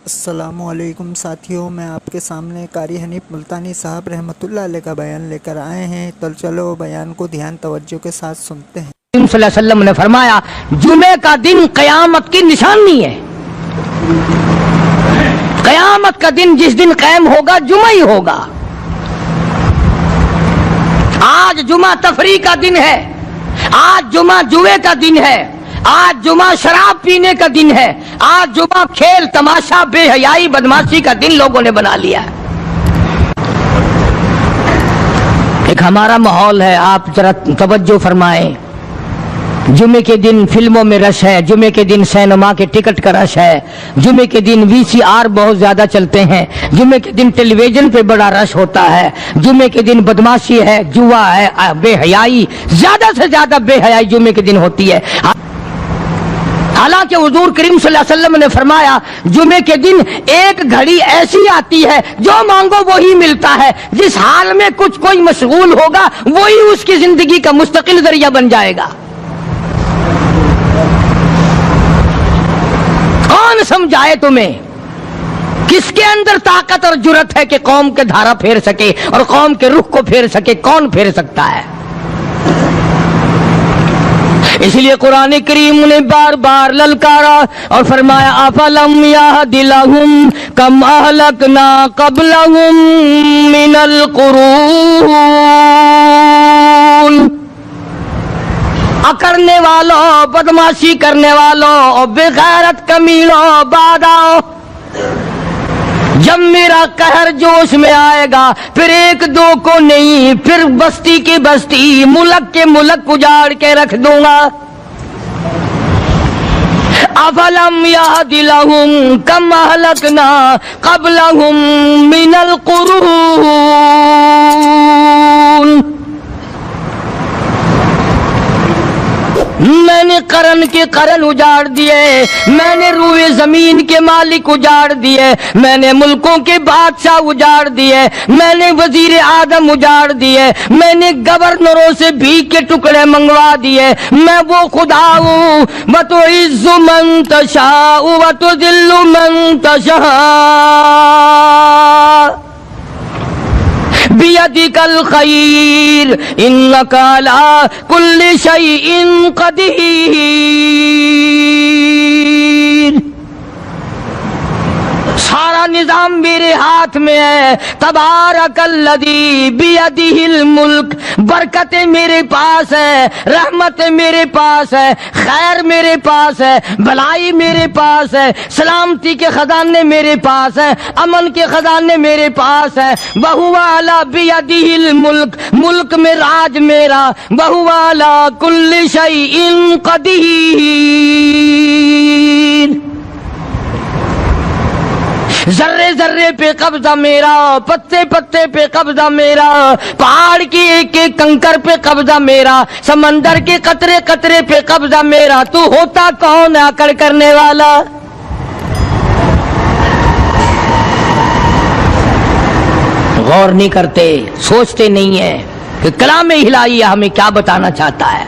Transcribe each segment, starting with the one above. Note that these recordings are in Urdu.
السلام علیکم ساتھیوں، میں آپ کے سامنے قاری حنیف ملتانی صاحب رحمۃ اللہ علیہ کا بیان لے کر آئے ہیں، تو چلو بیان کو دھیان توجہ کے ساتھ سنتے ہیں۔ صلی اللہ علیہ وسلم نے فرمایا جمعے کا دن قیامت کی نشانی ہے۔ قیامت کا دن جس دن قائم ہوگا جمعہ ہی ہوگا۔ آج جمعہ تفریح کا دن ہے، آج جمعہ جوئے کا دن ہے، آج جمعہ شراب پینے کا دن ہے، آج جمعہ کھیل تماشا بے حیائی بدماشی کا دن لوگوں نے بنا لیا ہے۔ ایک ہمارا ماحول ہے، آپ ذرا توجہ فرمائیں۔ جمعے کے دن فلموں میں رش ہے، جمعے کے دن سینما کے ٹکٹ کا رش ہے، جمعے کے دن VCR بہت زیادہ چلتے ہیں، جمعے کے دن ٹیلی ویژن پہ بڑا رش ہوتا ہے، جمعے کے دن بدماشی ہے، جوا ہے، بے حیائی، زیادہ سے زیادہ بے حیائی جمعے کے دن ہوتی ہے۔ حالانکہ حضور کریم صلی اللہ علیہ وسلم نے فرمایا جمعے کے دن ایک گھڑی ایسی آتی ہے جو مانگو وہی ملتا ہے، جس حال میں کچھ کوئی مشغول ہوگا وہی اس کی زندگی کا مستقل ذریعہ بن جائے گا۔ کون سمجھائے تمہیں؟ کس کے اندر طاقت اور جرت ہے کہ قوم کے دھارا پھیر سکے اور قوم کے رخ کو پھیر سکے؟ کون پھیر سکتا ہے؟ اس لیے قرآن کریم نے بار بار للکارا اور فرمایا افلم یہد لہم کم اہلکنا قبلہم من القرون، اکرنے والوں، بدماشی کرنے والوں اور بے غیرت کمینوں، بعد آؤ، جب میرا قہر جوش میں آئے گا پھر ایک دو کو نہیں، پھر بستی کی بستی، ملک کے ملک اجاڑ کے رکھ دوں گا۔ افلم یہد لہم کم اہلکنا قبلہم من القرون، میں نے قرن کے قرن اجاڑ دیے، میں نے روئے زمین کے مالک اجاڑ دیے، میں نے ملکوں کے بادشاہ اجاڑ دیے، میں نے وزیر اعظم اجاڑ دیے، میں نے گورنروں سے بھیک کے ٹکڑے منگوا دیے۔ میں وہ خدا ہوں وتعز من تشاء وتذل من تشاء بیدک الخیر انک علی کل شیء قدیر۔ سارا نظام میرے ہاتھ میں ہے۔ تبارک الذی بیدہ الملک، برکتیں میرے پاس ہے، رحمت میرے پاس ہے، خیر میرے پاس ہے، بھلائی میرے پاس ہے، سلامتی کے خزانے میرے پاس ہے، امن کے خزانے میرے پاس ہے۔ وہو علی بیدہ الملک، ملک میں راج میرا، وہو علی کل شیء قدیر۔ ذرے ذرے پہ قبضہ میرا، پتے پتے پہ قبضہ میرا، پہاڑ کی ایک ایک کنکر پہ قبضہ میرا، سمندر کے قطرے قطرے پہ قبضہ میرا۔ تو ہوتا کون ہے اکڑ کرنے والا؟ غور نہیں کرتے، سوچتے نہیں ہیں کہ کلام الہیہ ہمیں کیا بتانا چاہتا ہے۔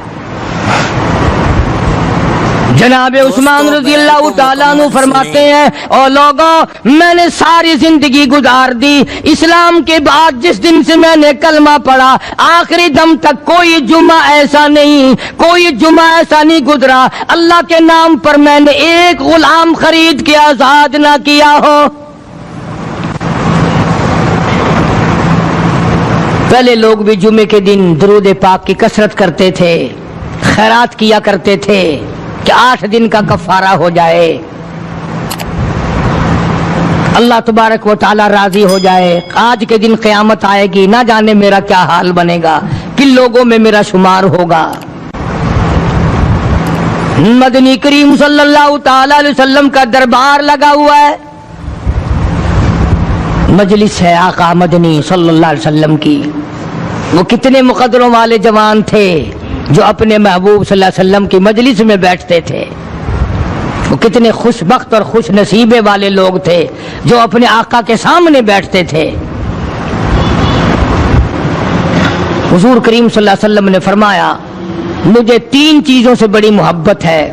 جناب عثمان رضی اللہ تعالیٰ عنہ فرماتے ہیں اور لوگوں، میں نے ساری زندگی گزار دی اسلام کے بعد، جس دن سے میں نے کلمہ پڑھا آخری دم تک کوئی جمعہ ایسا نہیں، کوئی جمعہ ایسا نہیں گزرا اللہ کے نام پر میں نے ایک غلام خرید کے آزاد نہ کیا ہو۔ پہلے لوگ بھی جمعے کے دن درود پاک کی کثرت کرتے تھے، خیرات کیا کرتے تھے کہ 8 دن کا کفارہ ہو جائے، اللہ تبارک و تعالی راضی ہو جائے۔ آج کے دن قیامت آئے گی، نہ جانے میرا کیا حال بنے گا، کن لوگوں میں میرا شمار ہوگا۔ مدنی کریم صلی اللہ تعالی علیہ وسلم کا دربار لگا ہوا ہے، مجلس ہے آقا مدنی صلی اللہ علیہ وسلم کی۔ وہ کتنے مقدروں والے جوان تھے جو اپنے محبوب صلی اللہ علیہ وسلم کی مجلس میں بیٹھتے تھے، وہ کتنے خوش بخت اور خوش نصیبے والے لوگ تھے جو اپنے آقا کے سامنے بیٹھتے تھے۔ حضور کریم صلی اللہ علیہ وسلم نے فرمایا مجھے 3 چیزوں سے بڑی محبت ہے،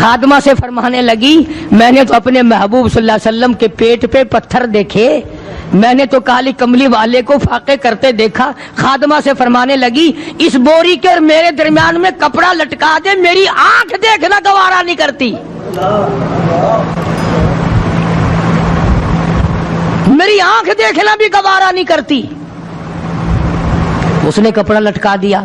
خادمہ سے فرمانے لگی میں نے تو اپنے محبوب صلی اللہ علیہ وسلم کے پیٹ پہ پتھر دیکھے، میں نے تو کالی کملی والے کو فاقے کرتے دیکھا۔ خادمہ سے فرمانے لگی اس بوری کے اور میرے درمیان میں کپڑا لٹکا دے، میری آنکھ دیکھنا گوارا نہیں کرتی، میری آنکھ دیکھنا بھی گوارا نہیں کرتی۔ اس نے کپڑا لٹکا دیا۔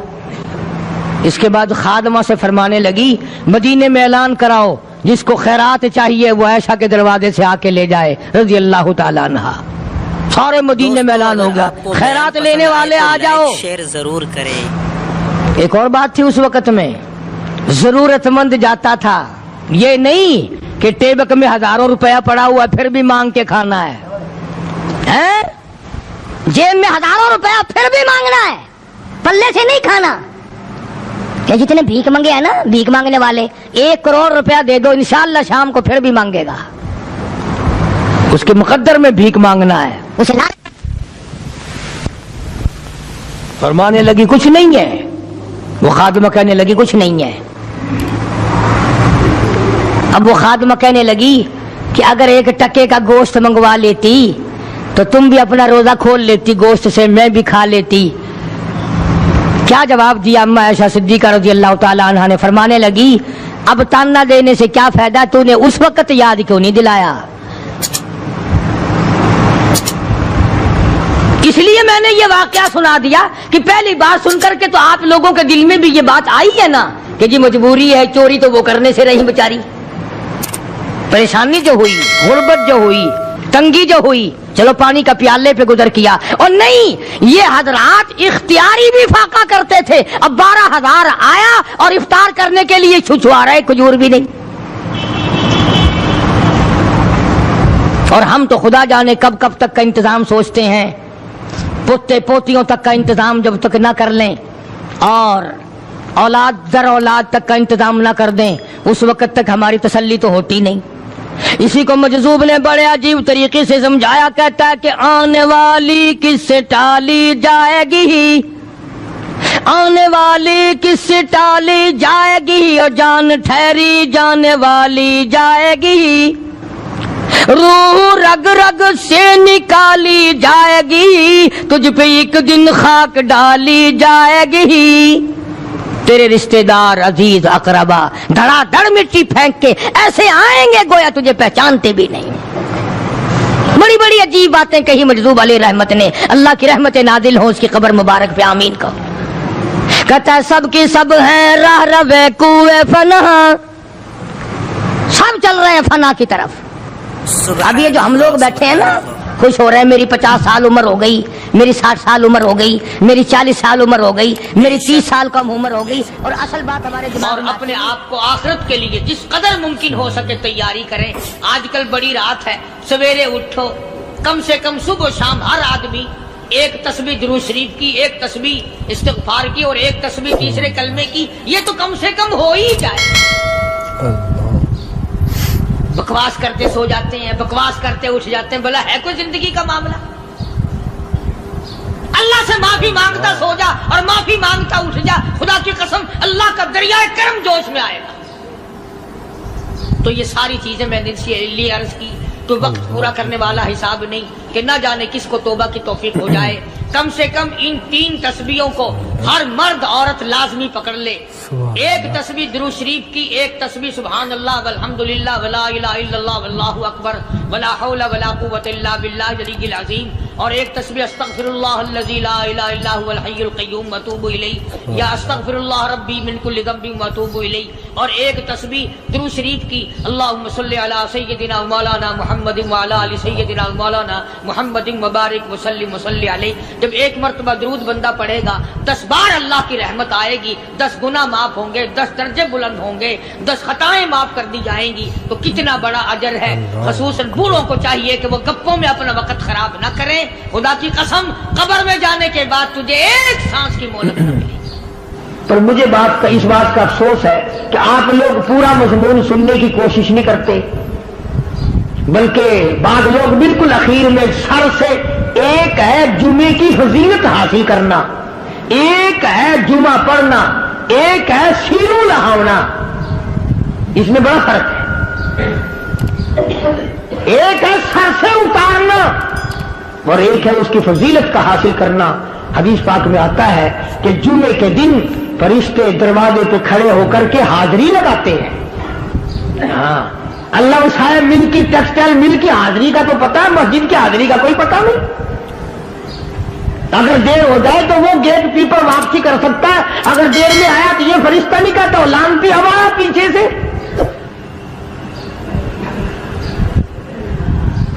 اس کے بعد خادمہ سے فرمانے لگی مدینے میں اعلان کراؤ جس کو خیرات چاہیے وہ عائشہ کے دروازے سے آ کے لے جائے رضی اللہ تعالیٰ عنہا۔ سارے مدینے میں اعلان ہوگا خیرات لینے والے آ جاؤ۔ شیئر ضرور کریں۔ ایک اور بات تھی اس وقت میں، ضرورت مند جاتا تھا، یہ نہیں کہ ٹیبک میں ہزاروں روپیہ پڑا ہوا پھر بھی مانگ کے کھانا ہے، جیب میں ہزاروں روپیہ پھر بھی مانگنا ہے، پلے سے نہیں کھانا۔ کہ جتنے بھیک مانگے ہیں نا، بھیک مانگنے والے 1 کروڑ روپیہ دے دو انشاءاللہ شام کو پھر بھی مانگے گا، اس کے مقدر میں بھیک مانگنا ہے۔ اسے فرمانے لگی کچھ نہیں ہے، وہ خادمہ کہنے لگی کچھ نہیں ہے۔ اب وہ خادمہ کہنے لگی کہ اگر 1 ٹکے کا گوشت منگوا لیتی تو تم بھی اپنا روزہ کھول لیتی، گوشت سے میں بھی کھا لیتی۔ کیا جواب دیا اما عائشہ صدیقہ رضی اللہ تعالیٰ عنہا نے؟ فرمانے لگی اب تانا دینے سے کیا فائدہ، تو نے اس وقت یاد کیوں نہیں دلایا؟ اس لیے میں نے یہ واقعہ سنا دیا کہ پہلی بات سن کر کے تو آپ لوگوں کے دل میں بھی یہ بات آئی ہے نا کہ جی مجبوری ہے، چوری تو وہ کرنے سے رہی بیچاری، پریشانی جو ہوئی، غربت جو ہوئی، تنگی جو ہوئی، چلو پانی کا پیالے پہ گزر کیا۔ اور نہیں، یہ حضرات اختیاری بھی فاقہ کرتے تھے۔ اب 12,000 آیا اور افطار کرنے کے لیے چھچوا رہے، کھجور بھی نہیں۔ اور ہم تو خدا جانے کب کب تک کا انتظام سوچتے ہیں، پوتے پوتیوں تک کا انتظام جب تک نہ کر لیں اور اولاد در اولاد تک کا انتظام نہ کر دیں اس وقت تک ہماری تسلی تو ہوتی نہیں۔ اسی کو مجذوب نے بڑے عجیب طریقے سے سمجھایا، کہتا ہے کہ آنے والی کس سے ٹالی جائے گی، آنے والی کس سے ٹالی جائے گی، اور جان ٹھہری جانے والی جائے گی، روح رگ رگ سے نکالی جائے گی، تجھ پہ ایک دن خاک ڈالی جائے گی، تیرے رشتہ دار عزیز اقربا دھڑا دھڑ مٹی پھینک کے ایسے آئیں گے گویا تجھے پہچانتے بھی نہیں۔ بڑی بڑی عجیب باتیں کہی مجذوب علیہ رحمت نے، اللہ کی رحمت نازل ہو اس کی قبر مبارک پہ آمین کا۔ کہتا ہے سب کی سب ہیں راہ روے کوئے فنا، سب چل رہے ہیں فنا کی طرف۔ اب یہ جو ہم لوگ بیٹھے ہیں نا خوش ہو رہے ہیں، میری 50 سال عمر ہو گئی، میری 60 سال عمر ہو گئی، میری 40 سال عمر ہو گئی، میری 30 سال کم عمر ہو گئی، اور اصل بات ہمارے دماغ میں اپنے آپ کو آخرت کے لیے جس قدر ممکن ہو سکے تیاری کریں۔ آج کل بڑی رات ہے، سویرے اٹھو، کم سے کم صبح و شام ہر آدمی 1 تسبیح درود شریف کی، 1 تسبیح استغفار کی، اور 1 تسبیح تیسرے کلمے کی، یہ تو کم سے کم ہو ہی جائے۔ بکواس کرتے سو جاتے ہیں، بکواس کرتے اٹھ جاتے ہیں، بھلا ہے کوئی زندگی کا معاملہ؟ اللہ سے معافی مانگتا سو جا اور معافی مانگتا اٹھ جا، خدا کی قسم اللہ کا دریائے کرم جوش میں آئے گا۔ تو یہ ساری چیزیں میں نے لیے عرض کی تو وقت پورا کرنے والا حساب نہیں کہ نہ جانے کس کو توبہ کی توفیق ہو جائے۔ کم سے کم ان 3 تسبیحوں کو ہر مرد عورت لازمی پکڑ لے۔ 1 تسبیح درود شریف کی، 1 تسبیح سبحان اللہ والحمدللہ ولا الہ الا اللہ واللہ اکبر ولا حول ولا قوت الا باللہ العلی العظیم، اور 1 تسبیح استغفر اللہ الذی لا الہ الا هو الحی القیوم واتوب الیہ، یا استغفر اللہ ربی من کل ذنب واتوب الیہ، اور 1 تسبیح درود شریف کی اللہم صلی علی سیدنا مولانا محمد وعلی آل سیدنا مولانا محمد مبارک وسلم وصلی علیہ۔ جب 1 مرتبہ درود بندہ پڑھے گا 10 بار اللہ کی رحمت آئے گی، 10 گناہ معاف ہوں گے، 10 درجے بلند ہوں گے، 10 خطائیں معاف کر دی جائیں گی، تو کتنا بڑا اجر ہے۔ خصوصاً بوڑھوں کو چاہیے کہ وہ گپوں میں اپنا وقت خراب نہ کریں۔ خدا کی قسم قبر میں جانے کے بعد تجھے 1 سانس کی مہلت نہ ملے گی۔ پر مجھے اس بات کا افسوس ہے کہ آپ لوگ پورا مضمون سننے کی کوشش نہیں کرتے، بلکہ بعض لوگ بالکل اخیر میں سر سے، ایک ہے جمعے کی فضیلت حاصل کرنا، ایک ہے جمعہ پڑھنا، ایک ہے سینوں لہاونا، اس میں بڑا فرق ہے. ایک ہے سر سے اتارنا اور ایک ہے اس کی فضیلت کا حاصل کرنا. حدیث پاک میں آتا ہے کہ جمعے کے دن فرشتے دروازے پہ کھڑے ہو کر کے حاضری لگاتے ہیں. ہاں اللہ صاحب مل کی ٹیکسٹائل مل کی حاضری کا تو پتا ہے, مسجد کی حاضری کا کوئی پتا نہیں. اگر دیر ہو جائے تو وہ گیٹ کیپر واپسی کر سکتا ہے, اگر دیر میں آیا تو یہ فرشتہ نہیں کہتا لانتی ہوا پیچھے سے.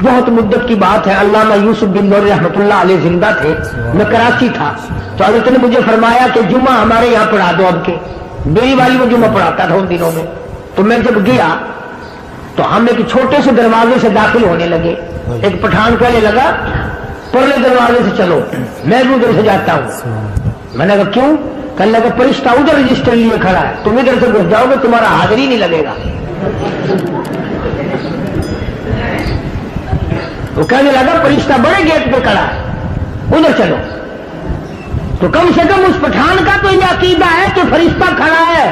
بہت مدت کی بات ہے, علامہ یوسف بن نور رحمۃ اللہ علیہ زندہ تھے, میں کراچی تھا تو حضرت نے مجھے فرمایا کہ جمعہ ہمارے یہاں پڑھا دو. اب کے میری والی وہ جمعہ پڑھاتا تھا ان دنوں میں. تو میں جب گیا تو ہم ایک چھوٹے سے دروازے سے داخل ہونے لگے. ایک پٹھان کہنے لگا پرلے دروازے سے چلو, میں بھی ادھر سے جاتا ہوں. میں نے کہا کیوں؟ کہنے لگا فرشتہ ادھر رجسٹر لیے کھڑا ہے, تم ادھر سے گھس جاؤ گے تمہارا حاضری نہیں لگے گا. وہ کہنے لگا فرشتہ بڑے گیٹ پہ کھڑا ہے, ادھر چلو. تو کم سے کم اس پٹھان کا تو یہ عقیدہ ہے کہ فرشتہ کھڑا ہے,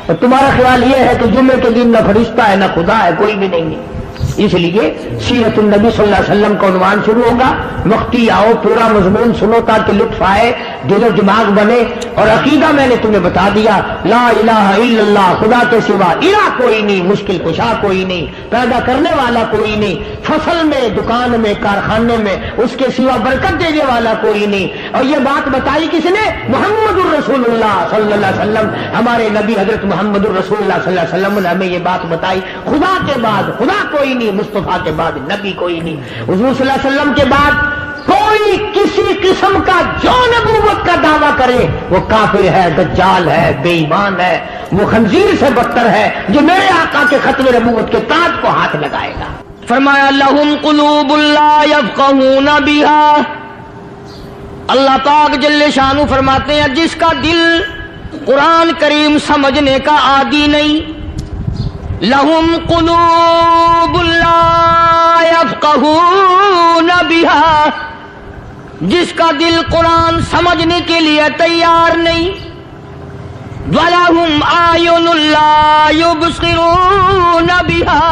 اور تمہارا خیال یہ ہے کہ جمعے کے دن نہ فرشتہ ہے نہ خدا ہے, کوئی بھی نہیں ہے. اس لیے سیرت النبی صلی اللہ علیہ وسلم کا عنوان شروع ہوگا. وقتی آؤ, پورا مضمون سنو تاکہ لطف آئے, دل و دماغ بنے. اور عقیدہ میں نے تمہیں بتا دیا, لا الہ الا اللہ, خدا کے سوا الہ کوئی نہیں, مشکل کشا کوئی نہیں, پیدا کرنے والا کوئی نہیں, فصل میں, دکان میں, کارخانے میں اس کے سوا برکت دینے والا کوئی نہیں. اور یہ بات بتائی کس نے؟ محمد الرسول اللہ صلی اللہ علیہ وسلم. ہمارے نبی حضرت محمد الرسول اللہ صلی اللہ علیہ وسلم نے ہمیں یہ بات بتائی. خدا کے بعد خدا کوئی نہیں, مصطفیٰ کے بعد نبی کوئی نہیں. حضور صلی اللہ علیہ وسلم کے بعد کوئی کسی قسم کا جو نبوت کا دعویٰ کرے وہ کافر ہے, دجال ہے, بے ایمان ہے, وہ خنزیر سے بدتر ہے جو میرے آقا کے ختم نبوت کے تاج کو ہاتھ لگائے گا. فرمایا لہم قلوب لا یفقہون بہا. اللہ پاک جل شانہ فرماتے ہیں جس کا دل قرآن کریم سمجھنے کا عادی نہیں. لہم قلوب لا یفقہون بہا, جس کا دل قرآن سمجھنے کے لیے تیار نہیں. وَلَهُمْ أَعْيُنٌ لَا يُبْصِرُونَ بِهَا,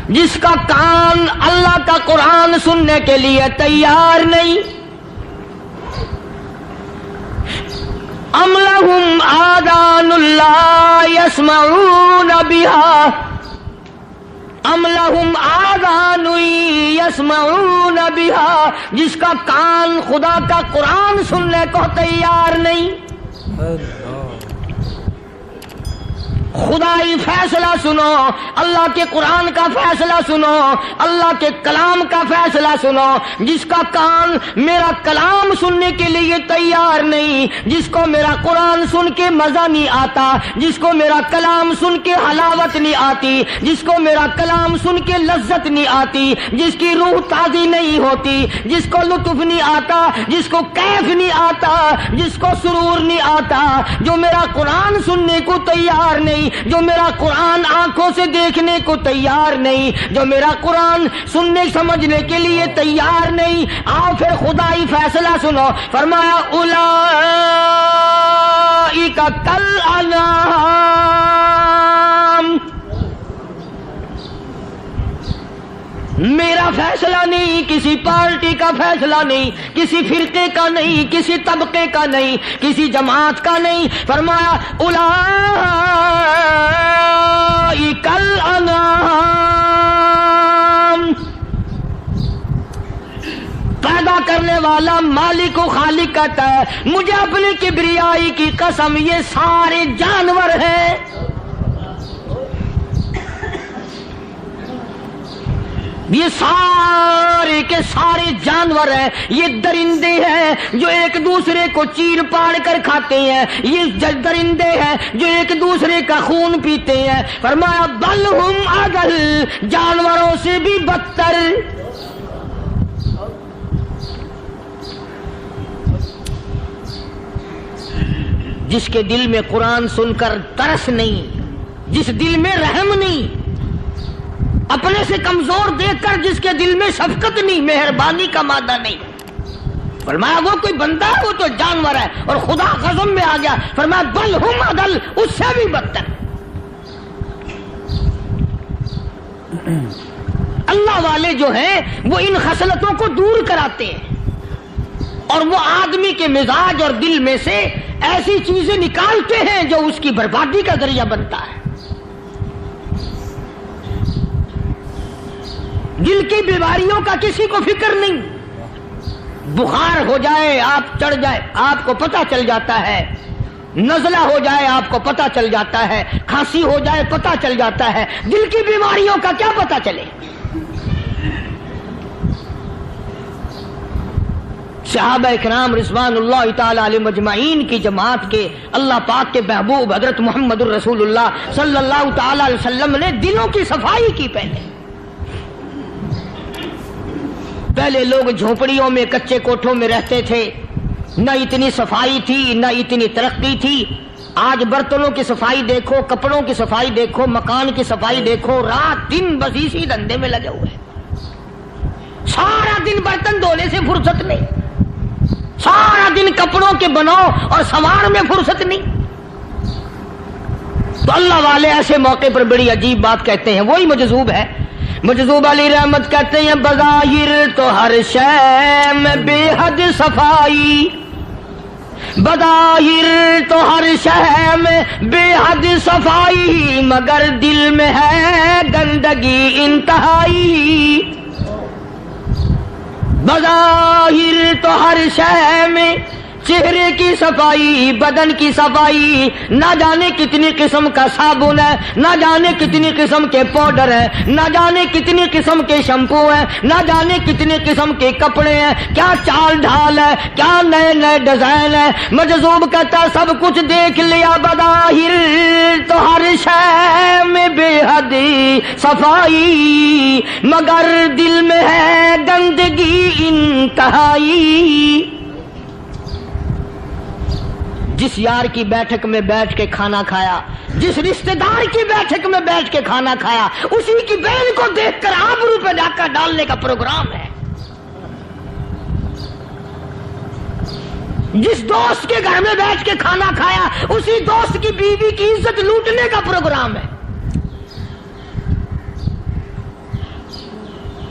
جس کا کان اللہ کا قرآن سننے کے لیے تیار نہیں. أَمْ لَهُمْ آذَانٌ لَا يَسْمَعُونَ بِهَا, ام لہم آذان یسمعون بہا, جس کا کان خدا کا قرآن سننے کو تیار نہیں. خدائی فیصلہ سنو, اللہ کے قرآن کا فیصلہ سنو, اللہ کے کلام کا فیصلہ سنو. جس کا کان میرا کلام سننے کے لیے تیار نہیں, جس کو میرا قرآن سن کے مزہ نہیں آتا, جس کو میرا کلام سن کے حلاوت نہیں آتی, جس کو میرا کلام سن کے لذت نہیں آتی, جس کی روح تازی نہیں ہوتی, جس کو لطف نہیں آتا, جس کو کیف نہیں آتا, جس کو سرور نہیں آتا, جو میرا قرآن سننے کو تیار نہیں, جو میرا قرآن آنکھوں سے دیکھنے کو تیار نہیں, جو میرا قرآن سننے سمجھنے کے لیے تیار نہیں. آؤ پھر خدائی فیصلہ سنو. فرمایا اولئک کالانعام, میرا فیصلہ نہیں, کسی پارٹی کا فیصلہ نہیں, کسی فرقے کا نہیں, کسی طبقے کا نہیں, کسی جماعت کا نہیں. فرمایا اولئک الانعام, پیدا کرنے والا مالک و خالق کہتا ہے مجھے اپنی کبریائی کی قسم یہ سارے جانور ہیں. یہ سارے کے سارے جانور ہیں, یہ درندے ہیں جو ایک دوسرے کو چیر پاڑ کر کھاتے ہیں, یہ درندے ہیں جو ایک دوسرے کا خون پیتے ہیں. فرمایا بل ہم اضل, جانوروں سے بھی بدتر. جس کے دل میں قرآن سن کر ترس نہیں, جس دل میں رحم نہیں, اپنے سے کمزور دیکھ کر جس کے دل میں شفقت نہیں, مہربانی کا مادہ نہیں. فرمایا وہ کوئی بندہ ہے, وہ تو جانور ہے. اور خدا غضب میں آ گیا, فرمایا بل ہم اضل, اس سے بھی بدتر. اللہ والے جو ہیں وہ ان خصلتوں کو دور کراتے ہیں اور وہ آدمی کے مزاج اور دل میں سے ایسی چیزیں نکالتے ہیں جو اس کی بربادی کا ذریعہ بنتا ہے. دل کی بیماریوں کا کسی کو فکر نہیں. بخار ہو جائے آپ چڑھ جائے آپ کو پتہ چل جاتا ہے, نزلہ ہو جائے آپ کو پتہ چل جاتا ہے, کھانسی ہو جائے پتہ چل جاتا ہے. دل کی بیماریوں کا کیا پتہ چلے؟ صحابہ اکرام رضوان اللہ تعالی علیہم اجمعین کی جماعت کے اللہ پاک کے محبوب حضرت محمد الرسول اللہ صلی اللہ تعالی علیہ وسلم نے دلوں کی صفائی کی. پہلے لوگ جھونپڑیوں میں کچے کوٹھوں میں رہتے تھے, نہ اتنی صفائی تھی نہ اتنی ترقی تھی. آج برتنوں کی صفائی دیکھو, کپڑوں کی صفائی دیکھو, مکان کی صفائی دیکھو, رات دن بس اسی دھندے میں لگے ہوئے. سارا دن برتن دھونے سے فرصت نہیں, سارا دن کپڑوں کے بناؤ اور سنوار میں فرصت نہیں. تو اللہ والے ایسے موقع پر بڑی عجیب بات کہتے ہیں. وہی مجذوب ہے, مجذوب علی رحمت کہتے ہیں بظاہر تو ہر شے میں بے حد صفائی, بظاہر تو ہر شے میں بے حد صفائی, مگر دل میں ہے گندگی انتہائی. بظاہر تو ہر شے میں چہرے کی صفائی, بدن کی صفائی, نہ جانے کتنی قسم کا صابن ہے, نہ جانے کتنی قسم کے پاؤڈر ہیں, نہ جانے کتنی قسم کے شیمپو ہیں, نہ جانے کتنی قسم کے کپڑے ہیں, کیا چال ڈھال ہے, کیا نئے نئے ڈیزائن ہے. مجذوب کہتا سب کچھ دیکھ لیا, بظاہر تو ہر شے میں بے حد صفائی, مگر دل میں ہے گندگی انتہائی. جس یار کی بیٹھک میں بیٹھ کے کھانا کھایا, جس رشتہ دار کی بیٹھک میں بیٹھ کے کھانا کھایا, اسی کی بہن کو دیکھ کر آبرو پہ ڈاکہ ڈالنے کا پروگرام ہے. جس دوست کے گھر میں بیٹھ کے کھانا کھایا, اسی دوست کی بیوی کی عزت لوٹنے کا پروگرام ہے.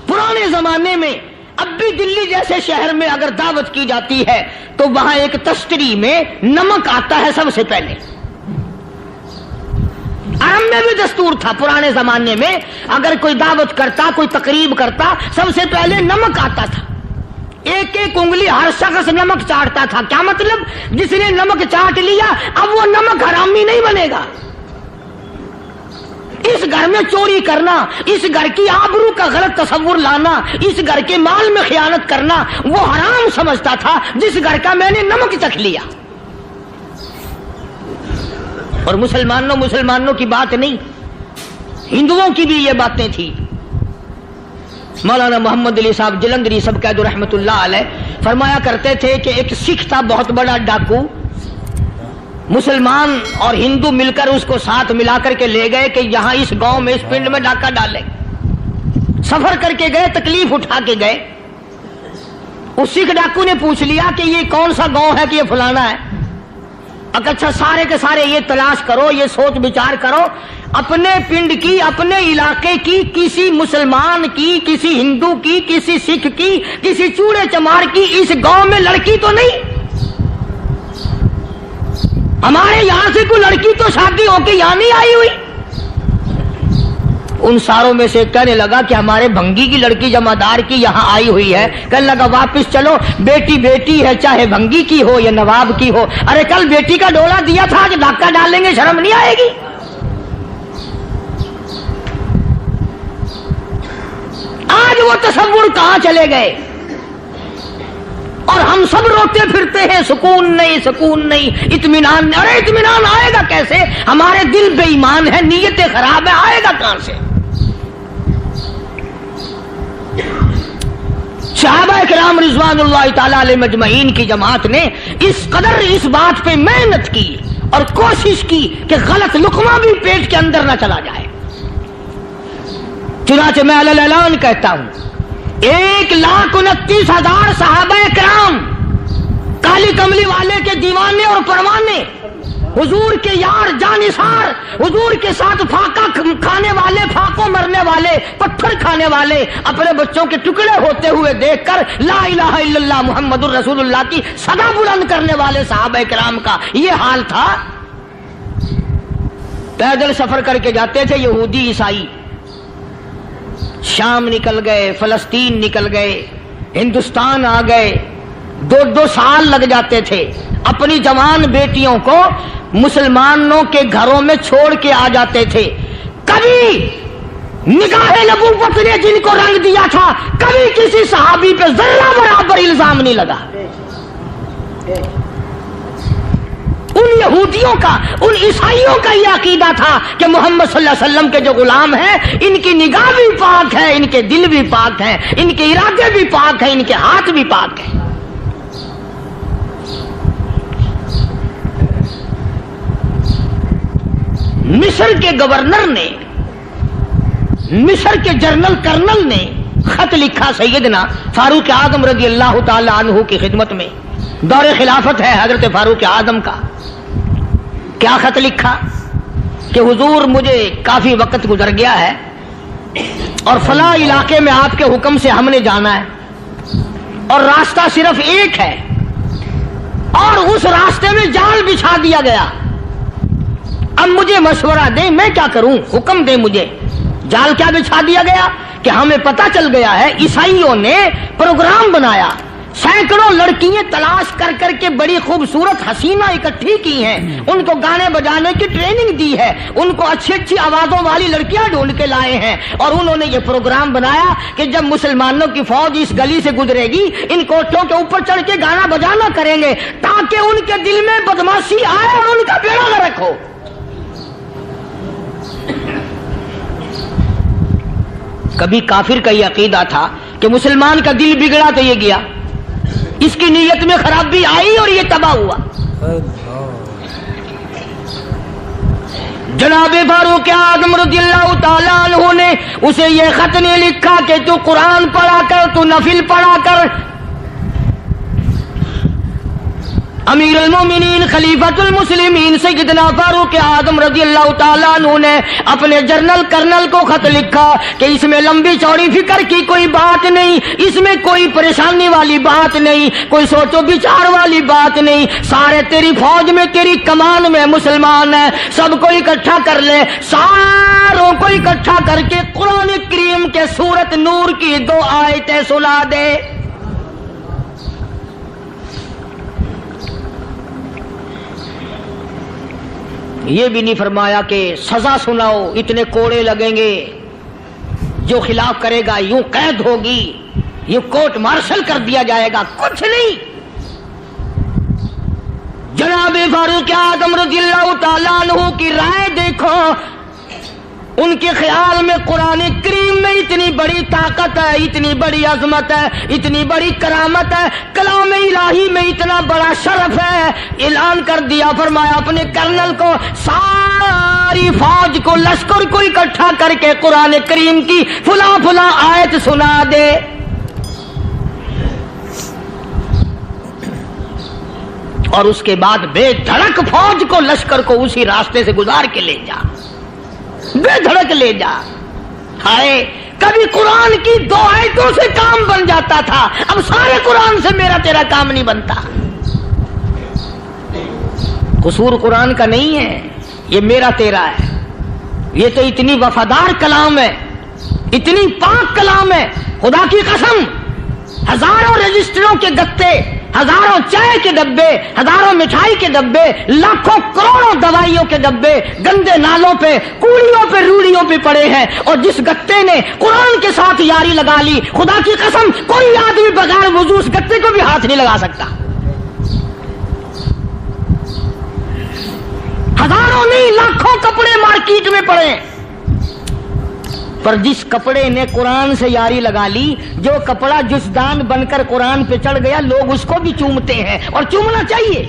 پرانے زمانے میں اب بھی دلی جیسے شہر میں اگر دعوت کی جاتی ہے تو وہاں ایک تشتری میں نمک آتا ہے سب سے پہلے. عرب میں بھی دستور تھا پرانے زمانے میں, اگر کوئی دعوت کرتا, کوئی تقریب کرتا, سب سے پہلے نمک آتا تھا. ایک ایک انگلی ہر شخص نمک چاٹتا تھا. کیا مطلب؟ جس نے نمک چاٹ لیا اب وہ نمک حرامی نہیں بنے گا. اس گھر میں چوری کرنا, اس گھر کی آبرو کا غلط تصور لانا, اس گھر کے مال میں خیانت کرنا وہ حرام سمجھتا تھا جس گھر کا میں نے نمک چکھ لیا. اور مسلمانوں کی بات نہیں, ہندوؤں کی بھی یہ باتیں تھی. مولانا محمد علی صاحب جلندری سب قید رحمت اللہ علیہ فرمایا کرتے تھے کہ ایک سکھ تھا بہت بڑا ڈاکو, مسلمان اور ہندو مل کر اس کو ساتھ ملا کر کے لے گئے کہ یہاں اس گاؤں میں اس پنڈ میں ڈاکہ ڈالیں. سفر کر کے گئے, تکلیف اٹھا کے گئے. اس سکھ ڈاکو نے پوچھ لیا کہ یہ کون سا گاؤں ہے کہ یہ فلانا ہے. اچھا سارے کے سارے یہ تلاش کرو, یہ سوچ بچار کرو, اپنے پنڈ کی, اپنے علاقے کی, کسی مسلمان کی, کسی ہندو کی, کسی سکھ کی, کسی چوڑے چمار کی اس گاؤں میں لڑکی تو نہیں. ہمارے یہاں سے کوئی لڑکی تو شادی ہو کے یہاں نہیں آئی ہوئی. ان ساروں میں سے کہنے لگا کہ ہمارے بھنگی کی لڑکی جمعدار کی یہاں آئی ہوئی ہے. کہنے لگا واپس چلو, بیٹی بیٹی ہے چاہے بھنگی کی ہو یا نواب کی ہو. ارے کل بیٹی کا ڈولا دیا تھا, آج ڈاکہ ڈالیں گے, شرم نہیں آئے گی؟ آج وہ تصور کہاں چلے گئے اور ہم سب روتے پھرتے ہیں, سکون نہیں, سکون نہیں, اطمینان نہیں. ارے اطمینان آئے گا کیسے؟ ہمارے دل بے ایمان ہے, نیتیں خراب ہے, آئے گا کہاں سے؟ صحابہ کرام رضوان اللہ تعالی علیہ مجمعین کی جماعت نے اس قدر اس بات پہ محنت کی اور کوشش کی کہ غلط لقمہ بھی پیٹ کے اندر نہ چلا جائے. چنانچہ میں علی اعلان کہتا ہوں, 1,29,000 صحابہ کرام کالی کملی والے کے دیوانے اور پروانے حضور کے یار جانثار، حضور کے ساتھ فاقہ کھانے والے، فاقوں مرنے والے، پتھر کھانے والے اپنے بچوں کے ٹکڑے ہوتے ہوئے دیکھ کر لا الہ الا اللہ محمد الرسول اللہ کی صدا بلند کرنے والے صحابہ کرام کا یہ حال تھا۔ پیدل سفر کر کے جاتے تھے یہودی عیسائی، شام نکل گئے، فلسطین نکل گئے، ہندوستان آ گئے، 2 سال لگ جاتے تھے، اپنی جوان بیٹیوں کو مسلمانوں کے گھروں میں چھوڑ کے آ جاتے تھے۔ کبھی نگاہ نبوت نے جن کو رنگ دیا تھا، کبھی کسی صحابی پہ ذرہ برابر الزام نہیں لگا۔ ان یہودیوں کا، ان عیسائیوں کا یہ عقیدہ تھا کہ محمد صلی اللہ علیہ وسلم کے جو غلام ہیں ان کی نگاہ بھی پاک ہے، ان کے دل بھی پاک ہیں، ان کے ارادے بھی پاک ہیں، ان کے ہاتھ بھی پاک ہیں۔ مصر کے گورنر نے، مصر کے جنرل کرنل نے خط لکھا سیدنا فاروق اعظم رضی اللہ تعالی عنہ کی خدمت میں، دور خلافت ہے حضرت فاروق اعظم کا۔ کیا خط لکھا کہ حضور مجھے کافی وقت گزر گیا ہے اور فلاں علاقے میں آپ کے حکم سے ہم نے جانا ہے اور راستہ صرف ایک ہے اور اس راستے میں جال بچھا دیا گیا۔ اب مجھے مشورہ دیں میں کیا کروں، حکم دیں مجھے۔ جال کیا بچھا دیا گیا کہ ہمیں پتہ چل گیا ہے عیسائیوں نے پروگرام بنایا، سینکڑوں لڑکیاں تلاش کر کر کے بڑی خوبصورت حسینہ اکٹھی کی ہیں، ان کو گانے بجانے کی ٹریننگ دی ہے، ان کو اچھی اچھی آوازوں والی لڑکیاں ڈھونڈ کے لائے ہیں، اور انہوں نے یہ پروگرام بنایا کہ جب مسلمانوں کی فوج اس گلی سے گزرے گی ان کوٹھوں کے اوپر چڑھ کے گانا بجانا کریں گے تاکہ ان کے دل میں بدماشی آئے اور ان کا بیڑا غرق ہو۔ کبھی کافر کا یہ عقیدہ تھا کہ مسلمان کا دل بگڑا تو یہ گیا، اس کی نیت میں خرابی آئی اور یہ تباہ ہوا۔ جناب فاروق اعظم رضی اللہ تعالیٰ عنہ نے اسے یہ خط نہیں لکھا کہ تو قرآن پڑھا کر، تو نفل پڑھا کر۔ امیر المومنین خلیفۃ المسلمین سیدنا فاروق اعظم رضی اللہ تعالیٰ عنہ نے اپنے جنرل کرنل کو خط لکھا کہ اس میں لمبی چوڑی فکر کی کوئی بات نہیں، اس میں کوئی پریشانی والی بات نہیں، کوئی سوچ و بچار والی بات نہیں، سارے تیری فوج میں، تیری کمان میں مسلمان ہیں، سب کو اکٹھا کر لے، ساروں کو اکٹھا کر کے قرآن کریم کے سورت نور کی 2 آیتیں سنا دے۔ یہ بھی نہیں فرمایا کہ سزا سناؤ، اتنے کوڑے لگیں گے، جو خلاف کرے گا یوں قید ہوگی، یہ کورٹ مارشل کر دیا جائے گا، کچھ نہیں۔ جناب فاروق اعظم رضی اللہ تعالیٰ عنہ کی رائے دیکھو، ان کے خیال میں قرآن کریم میں اتنی بڑی طاقت ہے، اتنی بڑی عظمت ہے، اتنی بڑی کرامت ہے، کلام الہی میں اتنا بڑا شرف ہے۔ اعلان کر دیا، فرمایا اپنے کرنل کو ساری فوج کو، لشکر کو اکٹھا کر کے قرآن کریم کی فلاں فلاں آیت سنا دے۔ اور اس کے بعد بے دھڑک فوج کو، لشکر کو اسی راستے سے گزار کے لے جا، بے دھڑک لے جا۔ ہائے کبھی قرآن کی 2 آیتوں سے کام بن جاتا تھا، اب سارے قرآن سے میرا تیرا کام نہیں بنتا۔ قصور قرآن کا نہیں ہے، یہ میرا تیرا ہے۔ یہ تو اتنی وفادار کلام ہے، اتنی پاک کلام ہے، خدا کی قسم ہزاروں رجسٹروں کے گتے، ہزاروں چائے کے ڈبے، ہزاروں مٹھائی کے ڈبے، لاکھوں کروڑوں دوائیوں کے ڈبے گندے نالوں پہ، کوڑیوں پہ، روڑیوں پہ پڑے ہیں، اور جس گتے نے قرآن کے ساتھ یاری لگا لی، خدا کی قسم کوئی آدمی بغیر وضو اس گتے کو بھی ہاتھ نہیں لگا سکتا۔ ہزاروں نہیں لاکھوں کپڑے مارکیٹ میں پڑے، پر جس کپڑے نے قرآن سے یاری لگا لی، جو کپڑا جسدان بن کر قرآن پہ چڑھ گیا، لوگ اس کو بھی چومتے ہیں، اور چومنا چاہیے۔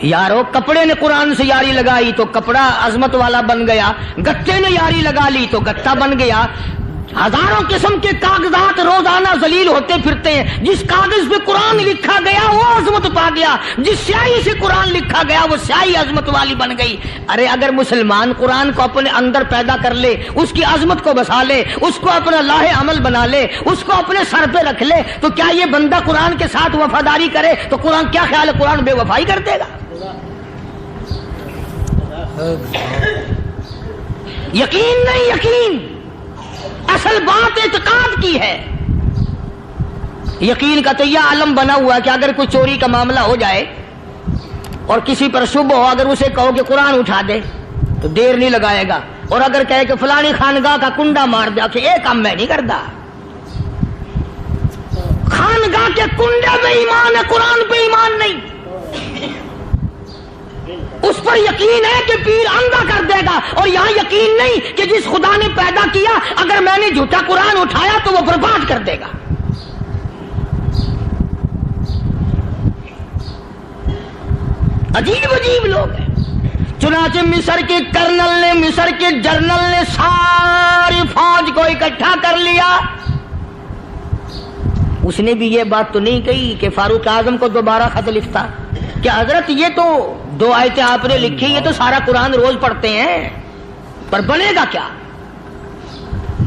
یارو کپڑے نے قرآن سے یاری لگائی تو کپڑا عظمت والا بن گیا، گتے نے یاری لگا لی تو گتا بن گیا، ہزاروں قسم کے کاغذات روزانہ ذلیل ہوتے پھرتے ہیں. جس کاغذ پہ قرآن لکھا گیا وہ عظمت پا گیا, جس سیاہی سے قرآن لکھا گیا وہ سیاہی عظمت والی بن گئی. ارے اگر مسلمان قرآن کو اپنے اندر پیدا کر لے, اس کی عظمت کو بسا لے, اس کو اپنا لاہ عمل بنا لے, اس کو اپنے سر پہ رکھ لے, تو کیا یہ بندہ قرآن کے ساتھ وفاداری کرے تو قرآن کیا خیال ہے قرآن بے وفائی کر دے گا؟ یقین نہیں, یقین اصل بات اعتقاد کی ہے. یقین کا تو یہ عالم بنا ہوا ہے کہ اگر کوئی چوری کا معاملہ ہو جائے اور کسی پر شبہ ہو, اگر اسے کہو کہ قرآن اٹھا دے تو دیر نہیں لگائے گا, اور اگر کہے کہ فلانی خانگاہ کا کنڈا مار دیا کہ یہ کام میں نہیں کرتا. خانگاہ کے کنڈے پہ ایمان ہے, قرآن پہ ایمان نہیں. اس پر یقین ہے کہ پیر اندھا کر دے گا, اور یہاں یقین نہیں کہ جس خدا نے پیدا کیا اگر میں نے جھوٹا قرآن اٹھایا تو وہ برباد کر دے گا. عجیب عجیب لوگ ہیں. چنانچہ مصر کے کرنل نے, مصر کے جنرل نے ساری فوج کو اکٹھا کر لیا. اس نے بھی یہ بات تو نہیں کہی کہ فاروق اعظم کو دوبارہ خط لکھتا کہ حضرت یہ تو 2 آیتیں آپ نے لکھی, یہ تو سارا قرآن روز پڑھتے ہیں, پر بنے گا کیا؟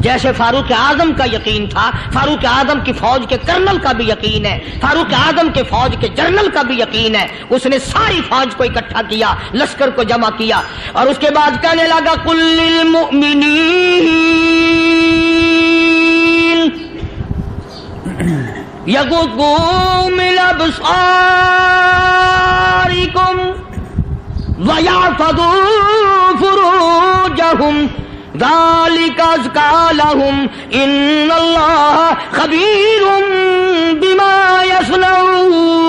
جیسے فاروق اعظم کا یقین تھا, فاروق اعظم کی فوج کے کرنل کا بھی یقین ہے, فاروق اعظم کے فوج کے جنرل کا بھی یقین ہے. اس نے ساری فوج کو اکٹھا کیا, لشکر کو جمع کیا, اور اس کے بعد کہنے لگا قل للمؤمنین یغضوا من ابصارکم ویحفظوا فروجہم ذالک ازکی لہم ان اللہ خبیر بما یصنعون.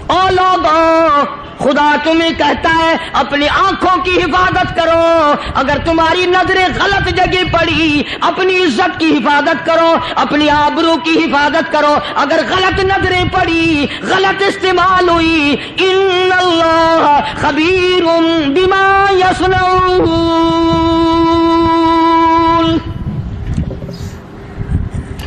او لوگوں, خدا تمہیں کہتا ہے اپنی آنکھوں کی حفاظت کرو. اگر تمہاری نظریں غلط جگہ پڑی, اپنی عزت کی حفاظت کرو, اپنی آبرو کی حفاظت کرو. اگر غلط نظریں پڑی, غلط استعمال ہوئی, ان اللہ خبیر بما یصنعون.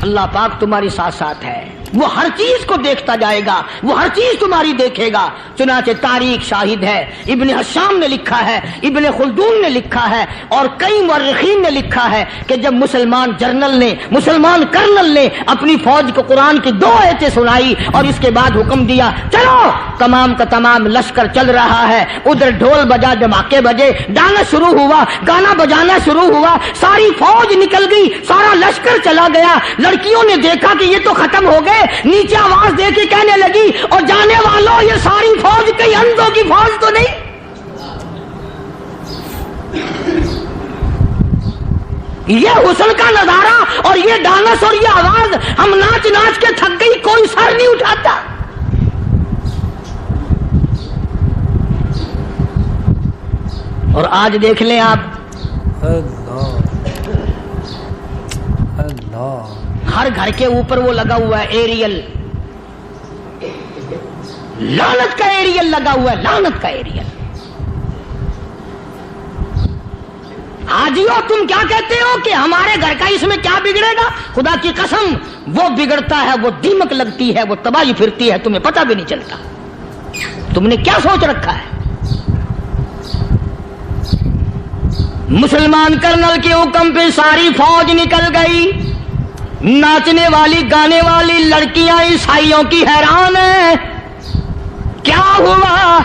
اللہ پاک تمہاری ساتھ ساتھ ہے, وہ ہر چیز کو دیکھتا جائے گا, وہ ہر چیز تمہاری دیکھے گا. چنانچہ تاریخ شاہد ہے, ابن حشام نے لکھا ہے, ابن خلدون نے لکھا ہے, اور کئی مورخین نے لکھا ہے کہ جب مسلمان جنرل نے, مسلمان کرنل نے اپنی فوج کو قرآن کی 2 آیتیں سنائی اور اس کے بعد حکم دیا چلو, تمام کا تمام لشکر چل رہا ہے. ادھر ڈھول بجا, دھماکے بجے, گانا شروع ہوا, گانا بجانا شروع ہوا, ساری فوج نکل گئی, سارا لشکر چلا گیا. لڑکیوں نے دیکھا کہ یہ تو ختم ہو گئے, نیچے آواز دے کے کہنے لگی اور جانے والوں یہ ساری فوج کئی اندھوں کی فوج تو نہیں. یہ حسن کا نظارہ اور یہ ڈانس اور یہ آواز, ہم ناچ ناچ کے تھک گئی, کوئی سر نہیں اٹھاتا. اور آج دیکھ لیں آپ, ہر گھر کے اوپر وہ لگا ہوا ہے ایریل, لعنت کا ایریل لگا ہوا ہے, لعنت کا ایریل. حاجیو تم کیا کہتے ہو کہ ہمارے گھر کا اس میں کیا بگڑے گا؟ خدا کی قسم وہ بگڑتا ہے, وہ دیمک لگتی ہے, وہ تباہی پھرتی ہے, تمہیں پتہ بھی نہیں چلتا. تم نے کیا سوچ رکھا ہے؟ مسلمان کرنل کے حکم پہ ساری فوج نکل گئی. ناچنے والی گانے والی لڑکیاں عیسائیوں کی حیران ہیں. کیا ہوا؟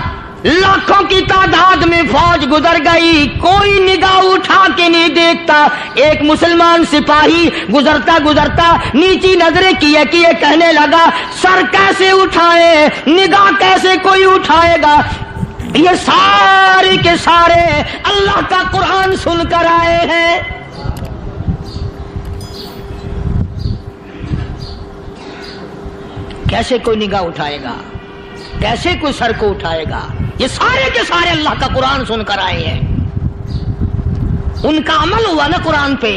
لاکھوں کی تعداد میں فوج گزر گئی, کوئی نگاہ اٹھا کے نہیں دیکھتا. ایک مسلمان سپاہی گزرتا گزرتا نیچی نظریں کیے کیے کہنے لگا سر کیسے اٹھائے, نگاہ کیسے کوئی اٹھائے گا؟ یہ سارے کے سارے اللہ کا قرآن سن کر آئے ہیں. کیسے کوئی نگاہ اٹھائے گا, کیسے کوئی سر کو اٹھائے گا؟ یہ سارے کے سارے اللہ کا قرآن سن کر آئے ہیں. ان کا عمل ہوا نا قرآن پہ,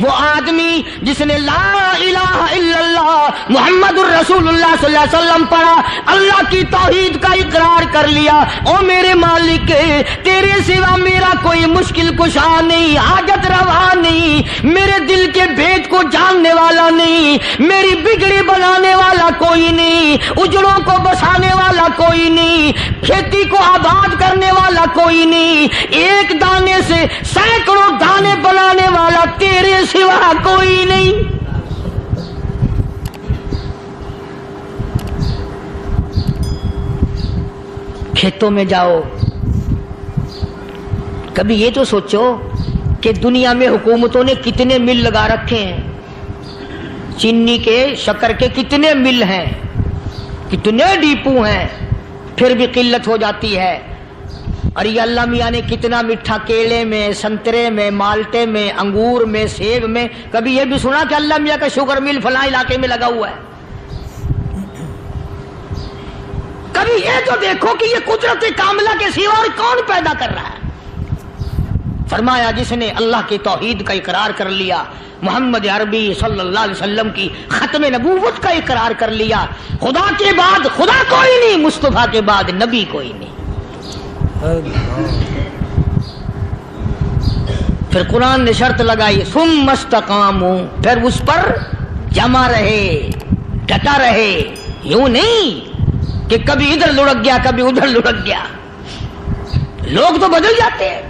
وہ آدمی جس نے لا الہ الا اللہ محمد الرسول اللہ صلی اللہ علیہ وسلم پڑھا، اللہ کی توحید کا اقرار کر لیا، او میرے مالک تیرے سوا میرا کوئی مشکل کشا نہیں، حاجت روا نہیں، میرے دل کے بھید کو جاننے والا نہیں، میری بگڑی بنانے والا کوئی نہیں، اجڑوں کو بسانے والا کوئی نہیں، کھیتی کو آباد کرنے والا کوئی نہیں، ایک دانے سے سینکڑوں دانے بنانے والا تیرے سوا کوئی نہیں۔ کھیتوں میں جاؤ، کبھی یہ تو سوچو کہ دنیا میں حکومتوں نے کتنے مل لگا رکھے ہیں، چینی کے شکر کے کتنے مل ہیں، کتنے ڈیپو ہیں، پھر بھی قلت ہو جاتی ہے۔ اور یہ اللہ میاں نے کتنا میٹھا کیلے میں، سنترے میں، مالٹے میں، انگور میں، سیب میں، کبھی یہ بھی سنا کہ اللہ میاں کا شوگر مل فلاں علاقے میں لگا ہوا ہے؟ کبھی یہ تو دیکھو کہ یہ قدرت کاملہ کے سوا اور کون پیدا کر رہا ہے؟ فرمایا جس نے اللہ کی توحید کا اقرار کر لیا، محمد عربی صلی اللہ علیہ وسلم کی ختم نبوت کا اقرار کر لیا، خدا کے بعد خدا کوئی نہیں، مصطفیٰ کے بعد نبی کوئی نہیں۔ پھر قرآن نے شرط لگائی ثم استقاموا، پھر اس پر جمع رہے، ڈٹا رہے، یوں نہیں کہ کبھی ادھر لڑک گیا کبھی ادھر لڑک گیا۔ لوگ تو بدل جاتے ہیں،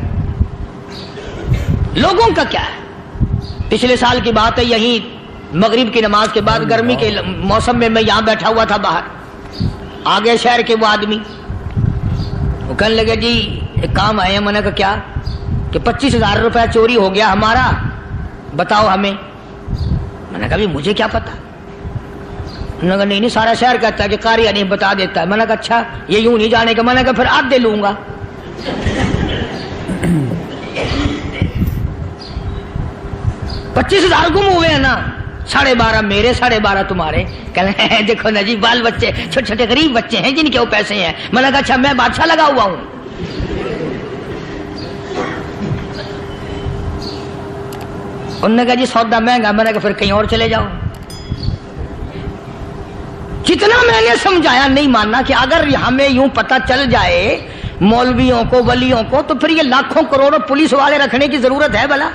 لوگوں کا کیا ہے؟ پچھلے سال کی بات ہے، یہیں مغرب کی نماز کے بعد گرمی کے موسم میں میں یہاں بیٹھا ہوا تھا باہر، آگے شہر کے وہ آدمی وہ کہنے لگے جی ایک کام آئے ہیں۔ میں نے کہا کیا؟ کہ 25,000 روپے چوری ہو گیا ہمارا، بتاؤ ہمیں۔ میں نے کہا بھی مجھے کیا پتا؟ انہوں نے کہا نہیں سارا شہر کہتا ہے کہ قاری نہیں بتا دیتا ہے۔ میں نے کہا اچھا یہ یوں نہیں جانے کا؟ میں نے کہا پھر آدھے لوں گا۔ 25,000 گم ہوئے ہیں نا، 12.5 میرے 12.5 تمہارے۔ کہنے دیکھو نا جی بال بچے چھوٹے چھوٹے غریب بچے ہیں جن کے وہ پیسے ہیں۔ میں نے کہا اچھا میں بادشاہ لگا ہوا ہوں؟ انہوں نے کہا جی سودا مہنگا۔ میں نے کہا پھر کہیں اور چلے جاؤ۔ کتنا میں نے سمجھایا نہیں ماننا کہ اگر ہمیں یوں پتہ چل جائے مولویوں کو ولیوں کو تو پھر یہ لاکھوں کروڑوں پولیس والے رکھنے کی ضرورت ہے بھلا؟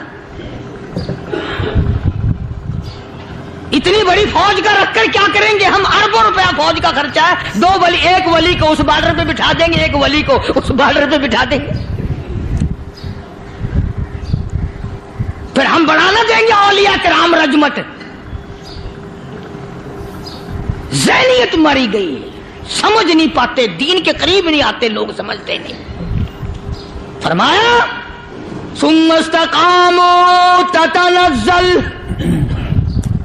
اتنی بڑی فوج کا رکھ کر کیا کریں گے ہم؟ اربوں روپیہ فوج کا خرچہ ہے، 2 ولی، ایک ولی کو اس بارڈر پہ بٹھا دیں گے، ایک ولی کو اس بارڈر پہ بٹھا دیں گے، پھر ہم بڑھانا دیں گے اولیاء کرام رجمت۔ ذہنیت مری گئی، سمجھ نہیں پاتے، دین کے قریب نہیں آتے لوگ، سمجھتے نہیں۔ فرمایا ثم استقاموا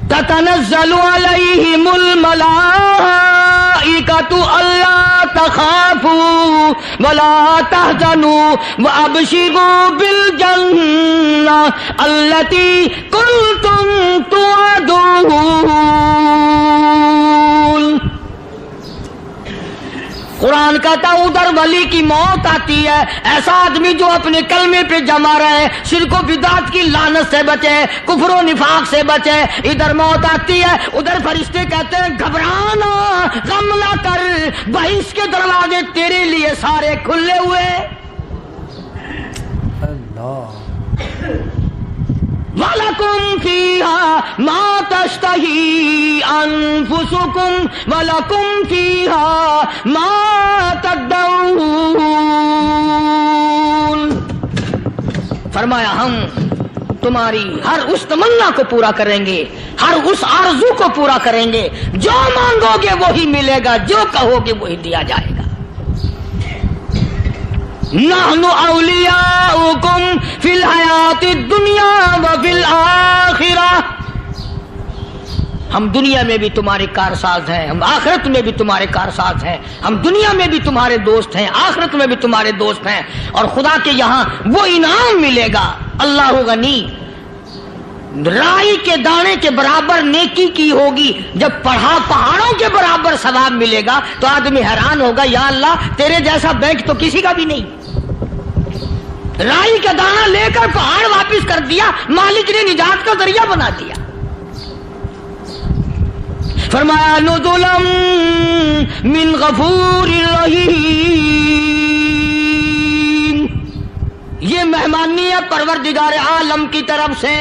تتنزل علیہم الملائکۃ الا تخافوا ولا تحزنوا وابشروا بالجنہ التی کنتم توعدون۔ قرآن کہتا ادھر ولی کی موت آتی ہے، ایسا آدمی جو اپنے کلمے پہ جمع رہے، شرک و بدعت کی لعنت سے بچے، کفر و نفاق سے بچے۔ ادھر موت آتی ہے، ادھر فرشتے کہتے ہیں گھبرانا، غم نہ کر، بہشت کے دروازے تیرے لیے سارے کھلے ہوئے۔ وَلَكُمْ فِيهَا مَا تَشْتَهِي أَنفُسُكُمْ وَلَكُمْ فِيهَا مَا تَدَّعُونَ۔ فرمایا ہم تمہاری ہر اس تمنا کو پورا کریں گے، ہر اس آرزو کو پورا کریں گے، جو مانگو گے وہی ملے گا، جو کہو گے وہی دیا جائے گا۔ نحن اولیاؤکم فی الحیات الدنیا وفی الآخرہ، ہم دنیا میں بھی تمہارے کارساز ہیں، ہم آخرت میں بھی تمہارے کارساز ہیں، ہم دنیا میں بھی تمہارے دوست ہیں، آخرت میں بھی تمہارے دوست ہیں، اور خدا کے یہاں وہ انعام ملے گا۔ اللہ غنی، رائی کے دانے کے برابر نیکی کی ہوگی، جب پہاڑوں کے برابر ثواب ملے گا تو آدمی حیران ہوگا، یا اللہ تیرے جیسا بینک تو کسی کا بھی نہیں، رائی کا دانہ لے کر پہاڑ واپس کر دیا، مالک نے نجات کا ذریعہ بنا دیا۔ فرمایا نزلا من غفور رحیم، یہ مہمانی ہے پروردگار عالم کی طرف سے۔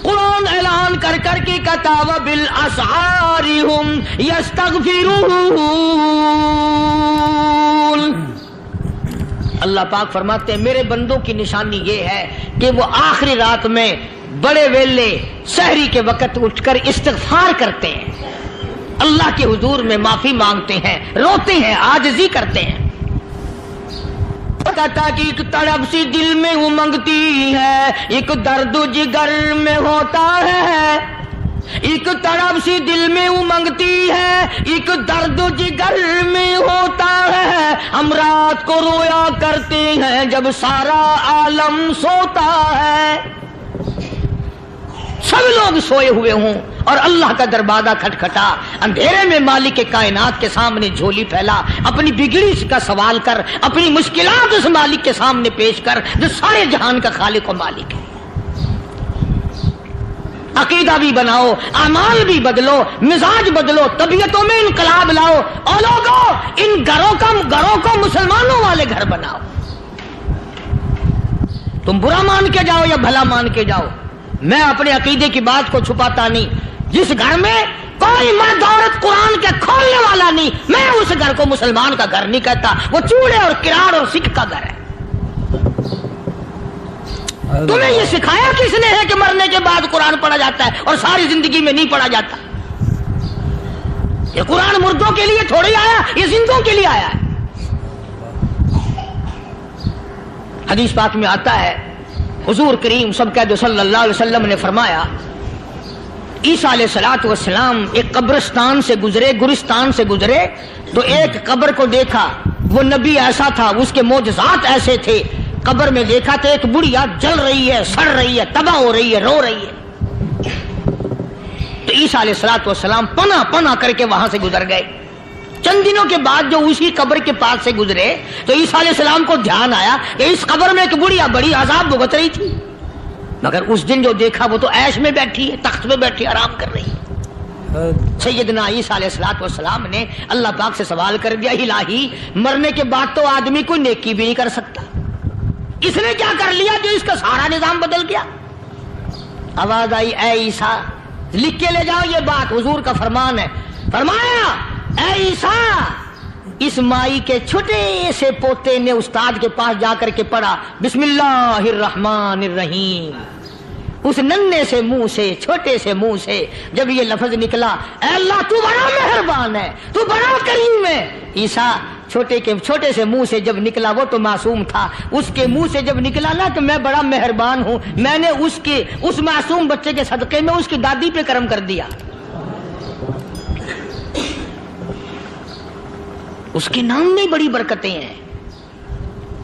قرآن اعلان کر کر کے کہتا وبالاسحار ہم یستغفرون۔ اللہ پاک فرماتے ہیں میرے بندوں کی نشانی یہ ہے کہ وہ آخری رات میں بڑے ویلے سحری کے وقت اٹھ کر استغفار کرتے ہیں، اللہ کے حضور میں معافی مانگتے ہیں، روتے ہیں، عاجزی کرتے ہیں۔ کہتا کہ ایک تڑپ سی دل میں امنگتی ہے، ایک درد جگر میں ہوتا ہے، ایک تڑپ سی دل میں امنگتی ہے، ایک درد جگر میں ہوتا ہے، ہم رات کو رویا کرتے ہیں جب سارا عالم سوتا ہے۔ سب لوگ سوئے ہوئے ہوں اور اللہ کا دروازہ کھٹکھٹا، اندھیرے میں مالک کے کائنات کے سامنے جھولی پھیلا، اپنی بگڑی کا سوال کر، اپنی مشکلات اس مالک کے سامنے پیش کر جو سارے جہان کا خالق و مالک ہے۔ عقیدہ بھی بناؤ، اعمال بھی بدلو، مزاج بدلو، طبیعتوں میں انقلاب لاؤ، اور لوگوں ان گھروں کو مسلمانوں والے گھر بناؤ۔ تم برا مان کے جاؤ یا بھلا مان کے جاؤ، میں اپنے عقیدے کی بات کو چھپاتا نہیں۔ جس گھر میں کوئی مرد عورت قرآن کے کھولنے والا نہیں، میں اس گھر کو مسلمان کا گھر نہیں کہتا، وہ چوڑے اور کراڑ اور سکھ کا گھر ہے۔ تمہیں یہ سکھایا کس نے ہے کہ مرنے کے بعد قرآن پڑھا جاتا ہے اور ساری زندگی میں نہیں پڑھا جاتا؟ یہ قرآن مردوں کے لیے تھوڑی آیا، یہ زندوں کے لیے آیا ہے۔ حدیث پاک میں آتا ہے حضور کریم سب کہہ دو صلی اللہ علیہ وسلم نے فرمایا عیسیٰ علیہ السلام ایک قبرستان سے گزرے، گورستان سے گزرے تو ایک قبر کو دیکھا، وہ نبی ایسا تھا، اس کے معجزات ایسے تھے۔ قبر میں دیکھا تو ایک بڑھیا جل رہی ہے، سڑ رہی ہے، تباہ ہو رہی ہے، رو رہی ہے۔ تو عیسیٰ علیہ السلام پناہ کر کے وہاں سے گزر گئے۔ چند دنوں کے بعد جو اسی قبر کے پاس سے گزرے تو عیسیٰ علیہ السلام کو دھیان آیا کہ اس قبر میں ایک بڑھیا بڑی عذاب بھگت رہی تھی، مگر اس دن جو دیکھا وہ تو عیش میں بیٹھی ہے، تخت میں بیٹھی آرام کر رہی ہے۔ سیدنا عیسیٰ علیہ السلام نے اللہ پاک سے سوال کر دیا، الہی مرنے کے بعد تو آدمی کوئی نیکی بھی نہیں کر سکتا، اس نے کیا کر لیا جو اس کا سارا نظام بدل گیا؟ آواز آئی اے عیسیٰ لکھ کے لے جاؤ یہ بات، حضور کا فرمان ہے۔ فرمایا اے عیسیٰ اس مائی کے چھوٹے سے پوتے نے استاد کے پاس جا کر کے پڑھا بسم اللہ الرحمن الرحیم، اس ننھے سے منہ سے، چھوٹے سے منہ سے جب یہ لفظ نکلا اے اللہ تو بڑا مہربان ہے، تو بڑا کریم ہے۔ عیسیٰ چھوٹے سے منہ سے جب نکلا، وہ تو معصوم تھا، اس کے منہ سے جب نکلا نا کہ میں بڑا مہربان ہوں، میں نے اس معصوم بچے کے صدقے میں اس کی دادی پہ کرم کر دیا۔ اس کے نام میں بڑی برکتیں ہیں،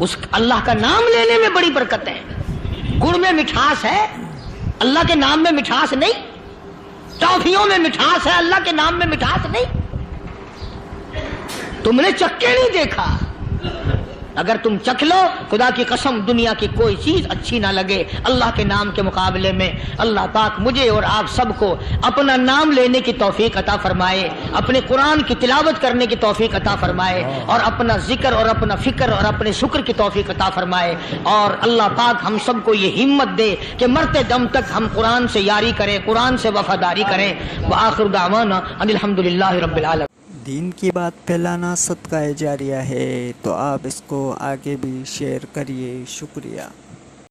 اس اللہ کا نام لینے میں بڑی برکتیں ہیں۔ گڑ میں مٹھاس ہے، اللہ کے نام میں مٹھاس نہیں۔ ٹافیوں میں مٹھاس ہے، اللہ کے نام میں مٹھاس نہیں۔ تم نے چکھ کے نہیں دیکھا، اگر تم چکھ لو خدا کی قسم دنیا کی کوئی چیز اچھی نہ لگے اللہ کے نام کے مقابلے میں۔ اللہ پاک مجھے اور آپ سب کو اپنا نام لینے کی توفیق عطا فرمائے، اپنے قرآن کی تلاوت کرنے کی توفیق عطا فرمائے، اور اپنا ذکر اور اپنا فکر اور اپنے شکر کی توفیق عطا فرمائے، اور اللہ پاک ہم سب کو یہ ہمت دے کہ مرتے دم تک ہم قرآن سے یاری کریں، قرآن سے وفاداری کریں۔ وآخر دعوانا ان الحمدللہ رب العالمین۔ دین کی بات پھیلانا صدقہ جاریہ ہے، تو آپ اس کو آگے بھی شیئر کریے۔ شکریہ۔